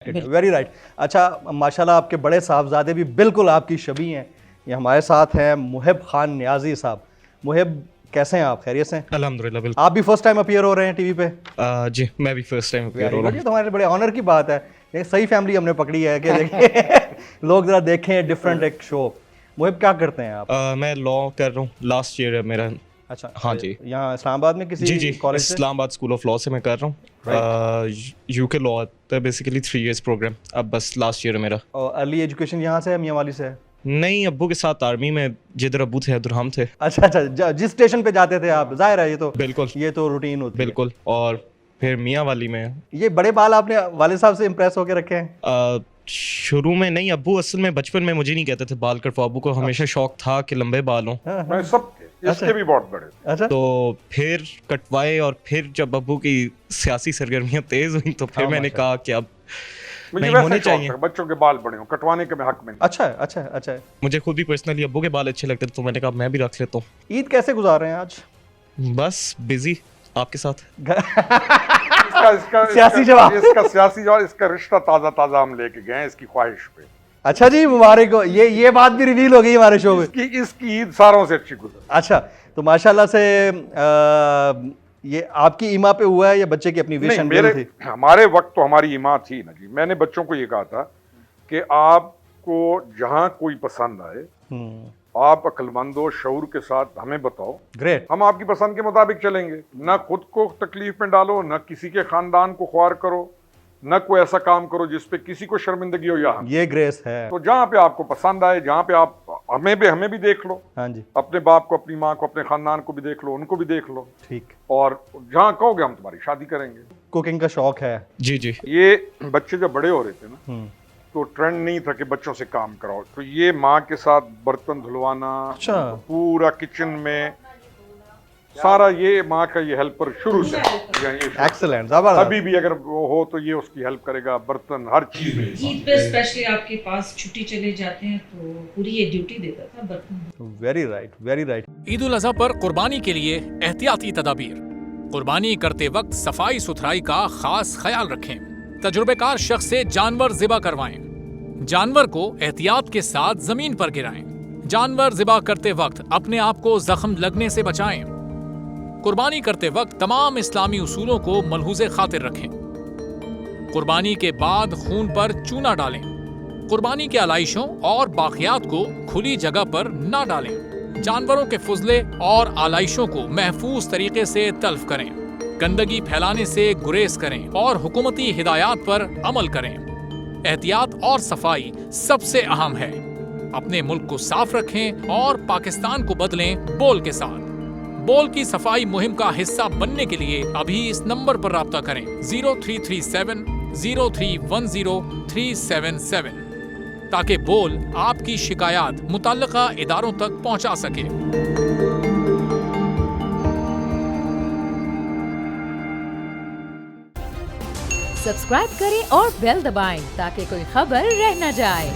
Very right. अच्छा, माशाल्लाह आपके बड़े साहबजादे भी बिल्कुल आपकी शबीह हैं। ये हमारे साथ हैं मुहिब खान नियाजी साहब। मुहिब, कैसे हैं आप? खैरियत से हैं? अल्हम्दुलिल्लाह, बिल्कुल। आप भी फर्स्ट टाइम अपीयर हो रहे हैं टीवी पे? जी, मैं भी फर्स्ट टाइम अपीयर हो वेरी रहा गुड, ये हूँ। तो हमारे बड़े ऑनर की बात है। ये सही फैमिली हमने पकड़ी है कि देखिए लोग जरा देखें डिफरेंट एक शो। मुहिब, क्या करते हैं आप? मैं लॉ कर रहा हूँ, लास्ट ईयर है मेरा। अच्छा, हाँ जी। यहाँ इस्लामाबाद में जी किसी जी, कॉलेज से? इस्लामाबाद स्कूल ऑफ लॉ से मैं कर रहा हूँ। यूके लॉ होता है बेसिकली 3 इयर्स प्रोग्राम। अब बस लास्ट ईयर है मेरा। और अर्ली एजुकेशन यहाँ से है, मियाँ वाली से है? नहीं, अब्बू के साथ आर्मी में, जिधर अब्बू थे उधर हम थे। अच्छा अच्छा, जिस स्टेशन पे जाते थे आप, जाहिर है बिल्कुल ये तो रूटीन होती है। बिल्कुल। और फिर मियाँ वाली में ये बड़े बाल आपने वाले साहब से इम्प्रेस होकर रखे हैं? शुरू में नहीं, अब्बू असल में बचपन में मुझे नहीं कहते थे बाल कटवाओ। अब्बू को हमेशा शौक था कि लंबे बाल हों। मैं सब इसके भी बहुत बड़े। अच्छा, तो फिर कटवाए, और फिर जब अब्बू की सियासी सरगर्मियां तेज हुई तो फिर मैंने कहा कि अब मुझे नहीं वैसे होने शौक चाहिए। था, बच्चों के बाल बड़े हों, कटवाने के मैं हक में नहीं। अच्छा अच्छा अच्छा। मुझे खुद भी पर्सनली अब्बू के बाल अच्छे लगते थे, तो मैंने कहा मैं भी रख लेता ईद कैसे गुजार रहे हैं आज? हूँ। बस बिजी आपके साथ। इसका सियासी जवाब। इसका सियासी जवाब, इसका रिश्ता ताजा ताजा हम लेके गए हैं इसकी ख्वाहिश पे। अच्छा जी, मुबारक हो। ये बात भी रिवील हो गई हमारे शो में। इसकी ईद सारों से अच्छी गुजर। अच्छा, तो माशाल्लाह से ये आपकी ईमा पे हुआ है या बच्चे की अपनी विश नहीं, एंड विल थी? हमारे वक्त तो हमारी ईमा थी ना जी। मैंने बच्चों को ये कहा था कि आपको जहां कोई पसंद आए, आप अक्लमंद हो, शऊर के साथ हमें बताओ। ग्रेट। हम आपकी पसंद के मुताबिक चलेंगे। ना खुद को तकलीफ में डालो, ना किसी के खानदान को ख्वार करो, ना कोई ऐसा काम करो जिसपे किसी को शर्मिंदगी हो। यहाँ ये ग्रेस है। तो जहाँ पे आपको पसंद आए, जहाँ पे आप हमें भी देख लो, हाँ जी, अपने बाप को, अपनी माँ को, अपने खानदान को भी देख लो, उनको भी देख लो, ठीक। और जहाँ कहोगे हम तुम्हारी शादी करेंगे। कुकिंग का शौक है? जी जी। ये बच्चे जब बड़े हो रहे थे ना, तो ट्रेंड नहीं था कि बच्चों से काम कराओ, तो ये माँ के साथ बर्तन धुलवाना, अच्छा, पूरा किचन में सारा ये माँ का ये हेल्पर शुरू से। एक्सीलेंट, अभी भी अगर वो हो तो ये उसकी हेल्प करेगा, बर्तन हर चीज में। ईद पे स्पेशली आपके पास छुट्टी चले जाते हैं तो पूरी ये ड्यूटी देता था बर्तन। Very right, very right. Eid ul Adha पर कुर्बानी के लिए एहतियाती तदाबीर। कुर्बानी करते वक्त सफाई सुथराई का खास ख्याल रखें। तजुर्बेकार शख्स से जानवर ज़िबा करवाएं। जानवर को एहतियात के साथ जमीन पर गिराएं। जानवर ज़िबा करते वक्त अपने आप को जख्म लगने से बचाएं। कुर्बानी करते वक्त तमाम इस्लामी उसूलों को मलहूज़े खातिर रखें। कुर्बानी के बाद खून पर चूना डालें। कुर्बानी के आलाइशों और बाकियात को खुली जगह पर ना डालें। जानवरों के फुजले और आलाइशों को महफूज तरीके से तल्फ करें। गंदगी फैलाने से गुरेज करें और हुकूमती हिदायत पर अमल करें। एहतियात और सफाई सबसे अहम है। अपने मुल्क को साफ रखें और पाकिस्तान को बदलें बोल के साथ। बोल की सफाई मुहिम का हिस्सा बनने के लिए अभी इस नंबर पर राब्ता करें 0337 0310 377 ताकि बोल आपकी शिकायत मुतल्लिका इदारों तक पहुंचा सके। सब्सक्राइब करें और बेल दबाएं ताकि कोई खबर रह न जाए।